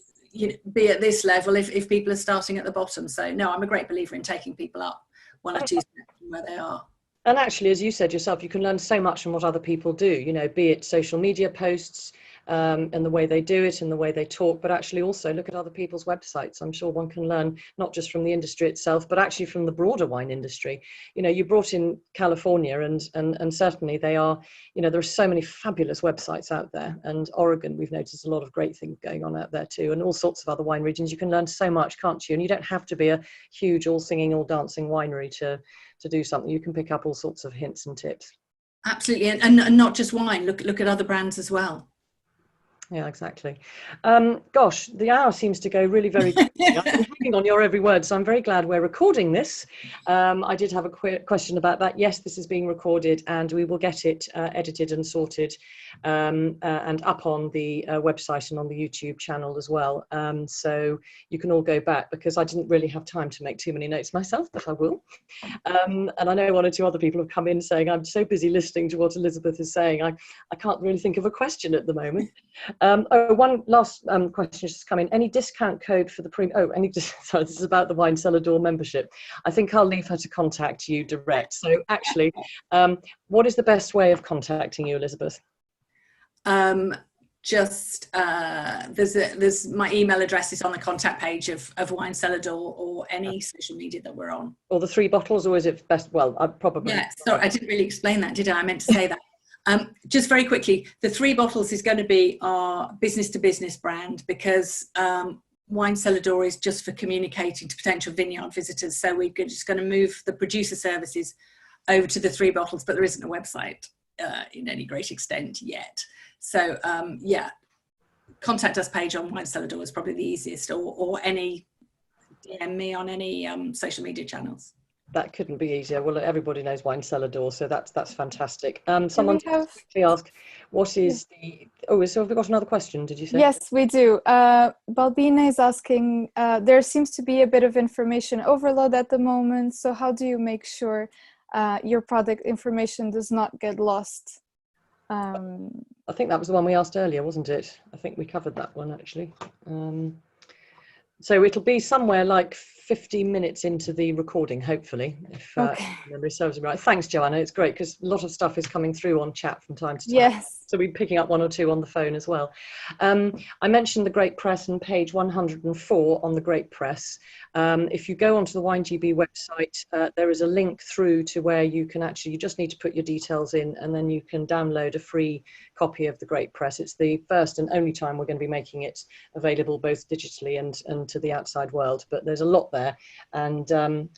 be at this level if people are starting at the bottom. So no, I'm a great believer in taking people up 1 or 2 steps from where they are. And actually, as you said yourself, you can learn so much from what other people do, be it social media posts, and the way they do it and the way they talk, but actually also look at other people's websites. I'm sure one can learn not just from the industry itself, but actually from the broader wine industry. You brought in California, and certainly they are, there are so many fabulous websites out there, and Oregon, we've noticed a lot of great things going on out there too, and all sorts of other wine regions. You can learn so much, can't you? And you don't have to be a huge all singing, all dancing winery to do something. You can pick up all sorts of hints and tips. Absolutely. And not just wine, look at other brands as well. Yeah, exactly. Gosh, the hour seems to go really very quickly. living on your every word, so I'm very glad we're recording this. I did have a question about that. Yes, this is being recorded, and we will get it edited and sorted and up on the website and on the YouTube channel as well. So you can all go back, because I didn't really have time to make too many notes myself, but I will. And I know one or two other people have come in saying, I'm so busy listening to what Elizabeth is saying, I can't really think of a question at the moment. One last question just come in. Any discount code for the sorry, this is about the Wine Cellar Door membership. I think I'll leave her to contact you direct. So actually, what is the best way of contacting you, Elizabeth? There's my email address is on the contact page of Wine Cellar Door, or any social media that we're on. Or the 3 bottles, or is it best? Well, I probably. Yeah, sorry, I didn't really explain that, did I? I meant to say that. Just very quickly, the 3 bottles is going to be our business to business brand, because Wine Cellar Door is just for communicating to potential vineyard visitors. So we're just going to move the producer services over to the 3 bottles, but there isn't a website in any great extent yet. So yeah, contact us page on Wine Cellar Door is probably the easiest, or any DM me on any social media channels. That couldn't be easier. Well, everybody knows Wine Cellar Door, so that's fantastic. Someone quickly ask, what is the? Oh, so have we got another question? Did you say? Yes, we do. Balbina is asking. There seems to be a bit of information overload at the moment. So how do you make sure your product information does not get lost? I think that was the one we asked earlier, wasn't it? I think we covered that one actually. So it'll be somewhere like 15 minutes into the recording, hopefully, if memory serves me right. Thanks, Joanna. It's great, because a lot of stuff is coming through on chat from time to time. Yes. So we're picking up 1 or 2 on the phone as well. I mentioned the Great Press and page 104 on the Great Press. If you go onto the WineGB website, there is a link through to where you can actually, you just need to put your details in, and then you can download a free copy of the Great Press. It's the first and only time we're going to be making it available both digitally and to the outside world, but there's a lot there, and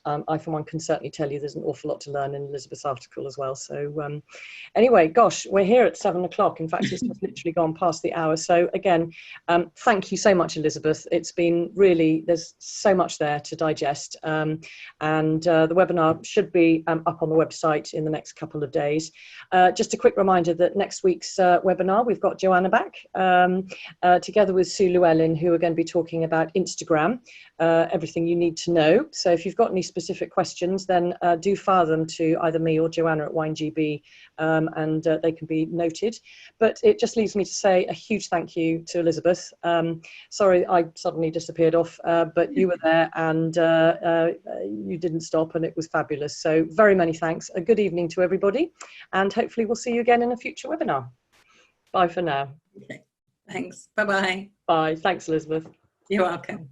I for one can certainly tell you there's an awful lot to learn in Elizabeth's article as well. So anyway, gosh, we're here at 7 o'clock. In fact, it's just literally gone past the hour. So again, thank you so much, Elizabeth. It's been really, there's so much there to digest, and the webinar should be up on the website in the next couple of days. Just a quick reminder that next week's webinar, we've got Joanna back together with Sue Llewellyn, who are going to be talking about Instagram, everything you need to know. So if you've got any specific questions, then do fire them to either me or Joanna at WineGB, and they can be noted. But it just leaves me to say a huge thank you to Elizabeth. Sorry I suddenly disappeared off, but you were there, and you didn't stop, and it was fabulous. So very many thanks. A good evening to everybody, and hopefully we'll see you again in a future webinar. Bye for now. Okay. Thanks. Bye-bye. Bye. Thanks, Elizabeth. You're welcome.